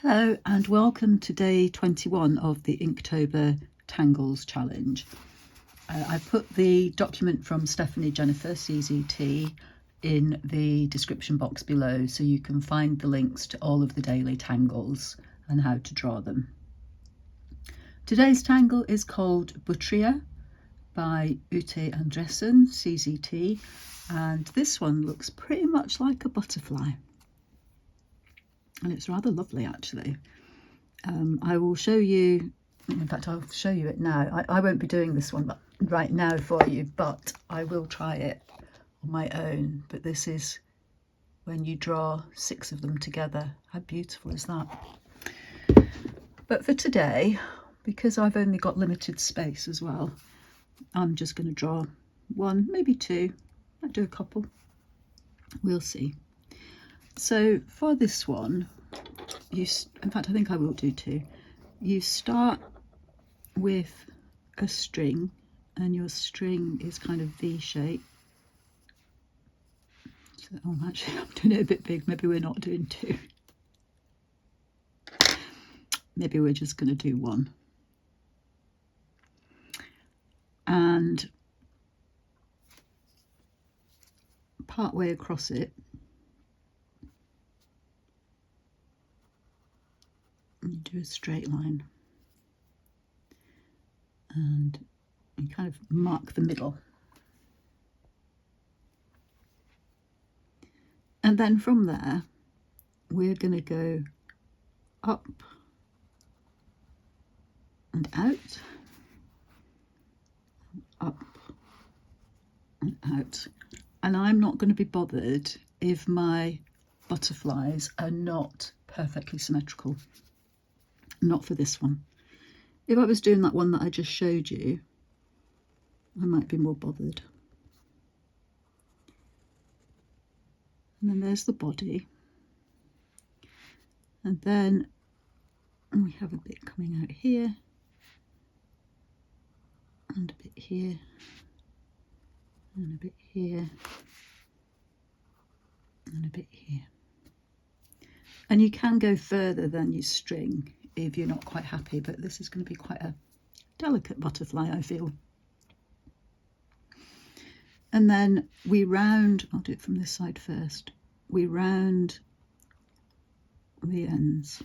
Hello and welcome to day 21 of the Inktober Tangles challenge. I put the document from Stephanie Jennifer, CZT, in the description box below so you can find the links to all of the daily tangles and how to draw them. Today's tangle is called Butria by Andressen, CZT, and this one looks pretty much like a butterfly. And it's rather lovely actually. I will show you, in fact I'll show you it now. I won't be doing this one right now for you, but I will try it on my own. But this is when you draw 6 of them together. How beautiful is that? But for today, because I've only got limited space as well, I'm just going to draw 1, maybe 2. Might do a couple. We'll see. So for this one, in fact I think I will do 2. You start with a string, and your string is kind of V-shaped. So, actually I'm doing it a bit big. Maybe we're not doing 2. Maybe we're just going to do 1. And part way across it, you do a straight line and you kind of mark the middle. And then from there, we're going to go up and out, up and out. And I'm not going to be bothered if my butterflies are not perfectly symmetrical. Not for this one. If I was doing that one that I just showed you, I might be more bothered. And then there's the body. And then we have a bit coming out here, and a bit here, and a bit here, and a bit here. And you can go further than your string if you're not quite happy, but this is going to be quite a delicate butterfly, I feel. And then we round, I'll do it from this side first, we round the ends.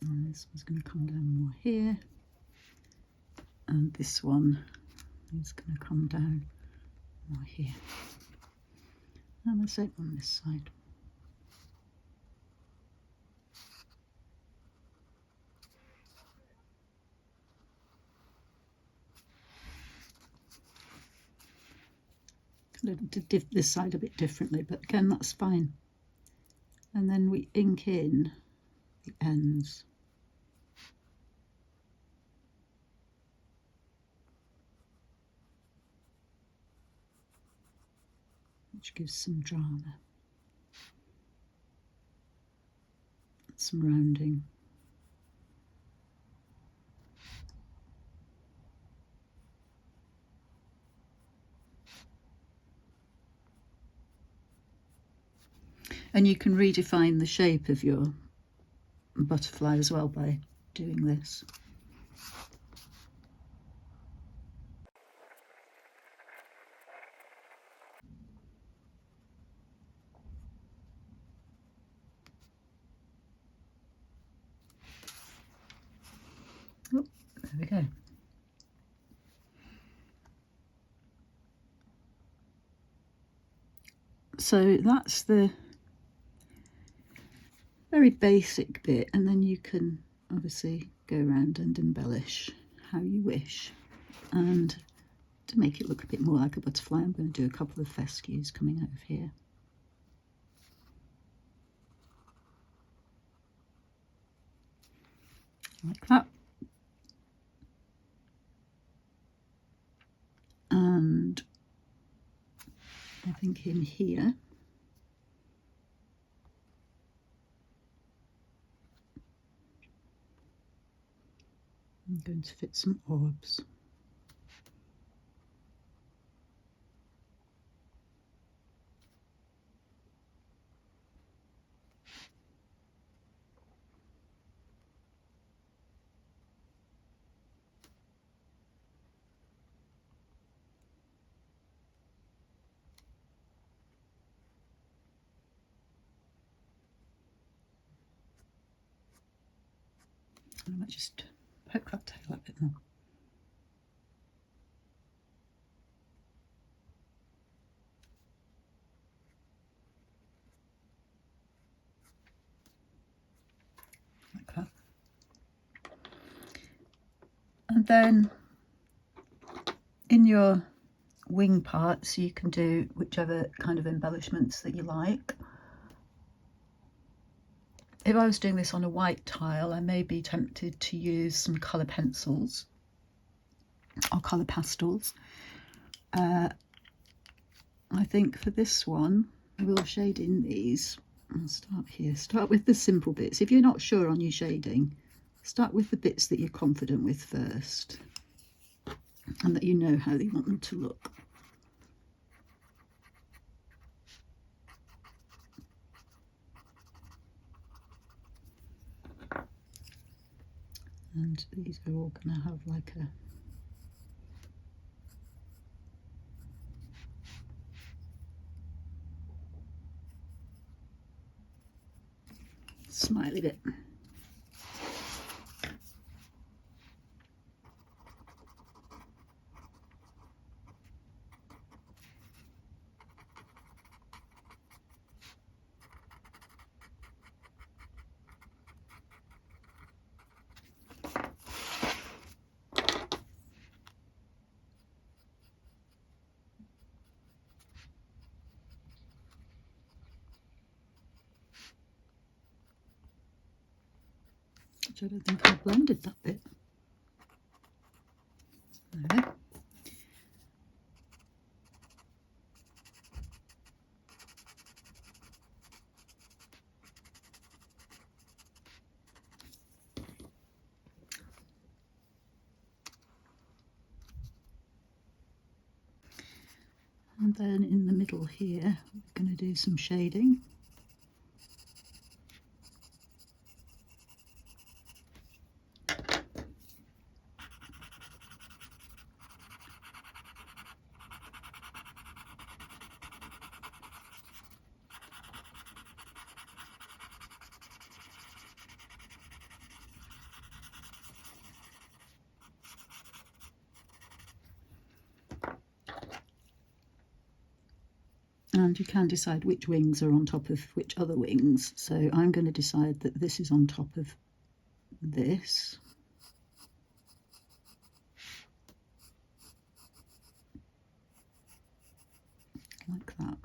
And this one's going to come down more here, and this one is going to come down more here. And the same on this side. Did this side a bit differently, but again that's fine. And then we ink in the ends. Which gives some drama, some rounding. And you can redefine the shape of your butterfly as well by doing this. Oh, there we go. So that's the very basic bit, and then you can obviously go around and embellish how you wish. And to make it look a bit more like a butterfly, I'm going to do a couple of fescues coming out of here. Like that. And I think in here I'm going to fit some orbs. I might just poke that tail a bit more. Like that. And then in your wing parts you can do whichever kind of embellishments that you like. If I was doing this on a white tile, I may be tempted to use some colour pencils or colour pastels. I think for this one I will shade in these. I'll start here. Start with the simple bits. If you're not sure on your shading, start with the bits that you're confident with first and that you know how you want them to look. And these are all going to have like a smiley bit. Which I don't think I blended that bit. There we go. And then in the middle here, we're going to do some shading. And you can decide which wings are on top of which other wings. So I'm going to decide that this is on top of this. Like that.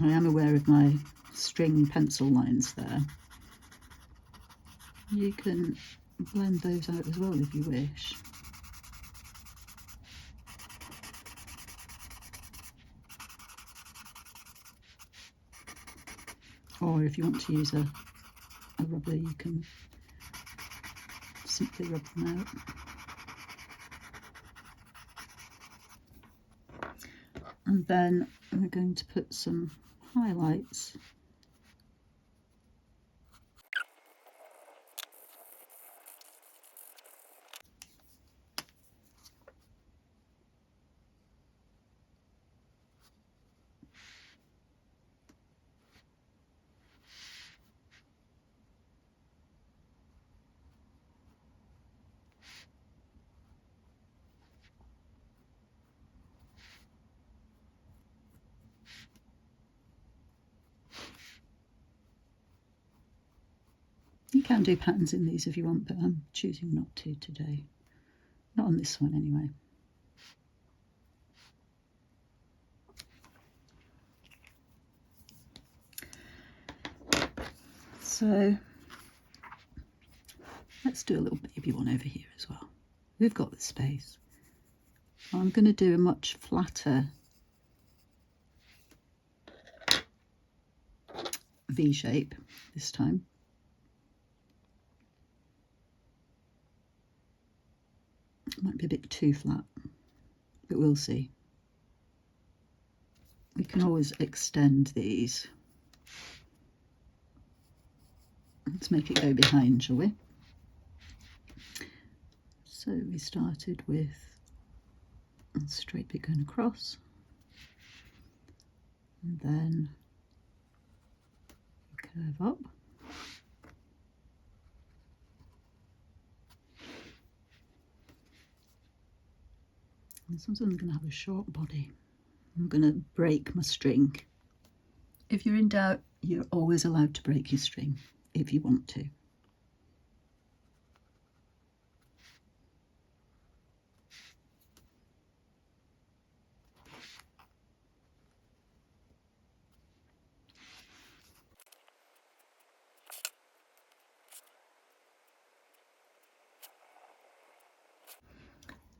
I am aware of my string pencil lines there. You can blend those out as well if you wish. Or if you want to use a rubber, you can simply rub them out. And then we're going to put some highlights. You can do patterns in these if you want, but I'm choosing not to today. Not on this one anyway. So let's do a little baby one over here as well. We've got the space. I'm going to do a much flatter V shape this time. It might be a bit too flat, but we'll see. We can always extend these. Let's make it go behind, shall we? So we started with a straight bit going across, and then curve up. This one's only going to have a short body. I'm going to break my string. If you're in doubt, you're always allowed to break your string if you want to.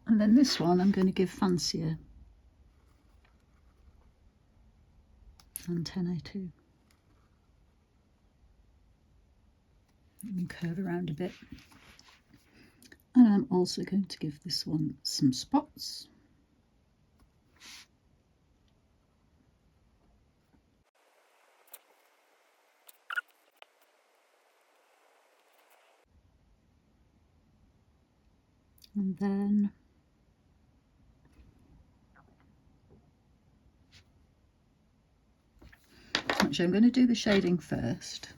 And then this one I'm going to give fancier antennae too. And curve around a bit. And I'm also going to give this one some spots. And then actually I'm going to do the shading first.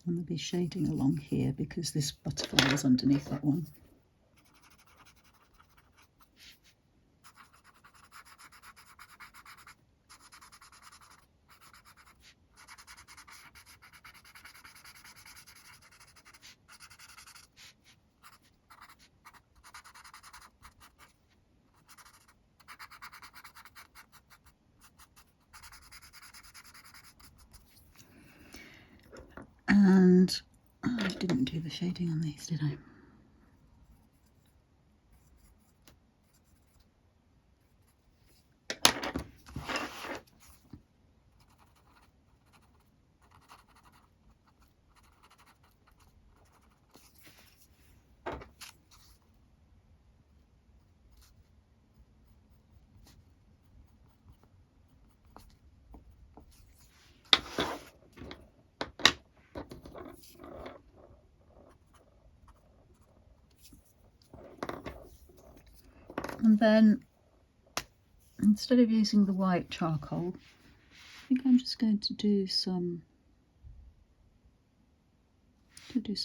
And there'll be shading along here because this butterfly is underneath that one. And I didn't do the shading on these, did I? And then instead of using the white charcoal, I think I'm just going to do some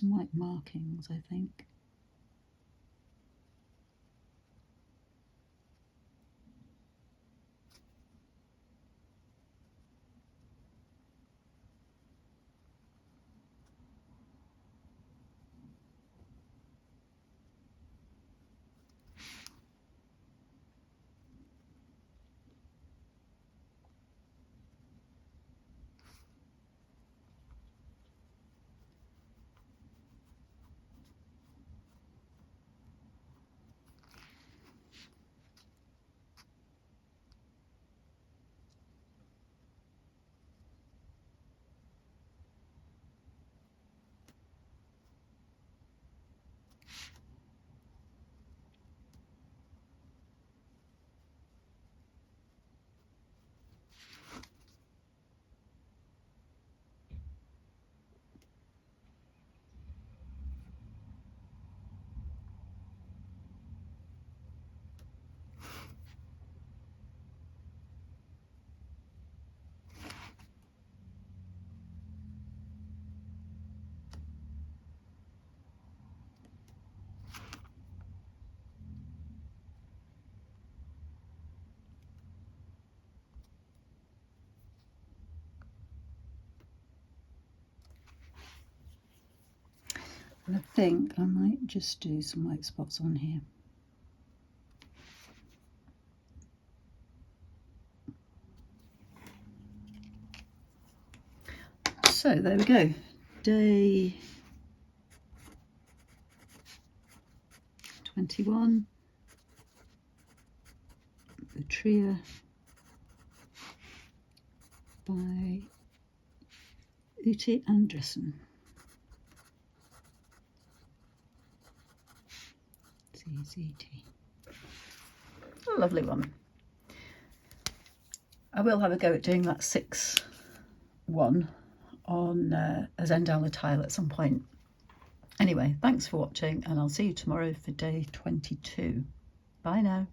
white markings, I think. And I think I might just do some white spots on here. So there we go. Day 21. Butria by Andressen. CZT. A lovely one. I will have a go at doing that 6-1 on a Zendala tile at some point. Anyway, thanks for watching, and I'll see you tomorrow for day 22. Bye now.